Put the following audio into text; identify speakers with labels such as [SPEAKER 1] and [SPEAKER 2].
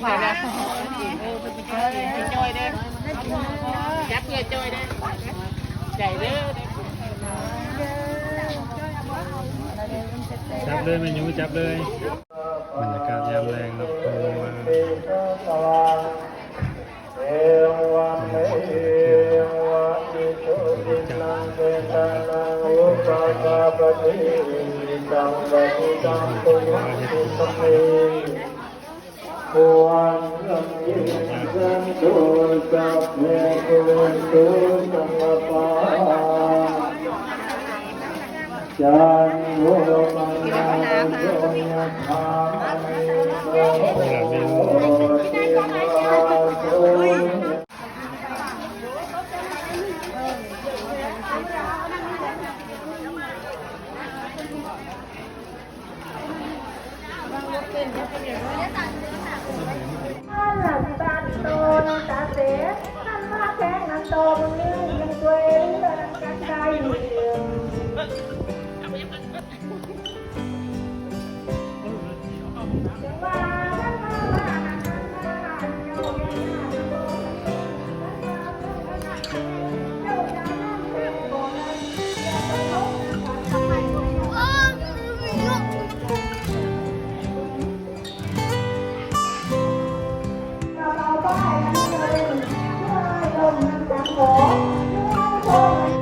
[SPEAKER 1] ผ่าจอยเด้จับเพื่อจอยเด้ใจเด้อ
[SPEAKER 2] จับเลยเมนูจับเลยบรรยากาศยามแรงครับโอ้มา
[SPEAKER 3] วันยิ่งสันตุสัพเพปุเรนตุสังกปาจันโทปนะโสยธามิโสติโส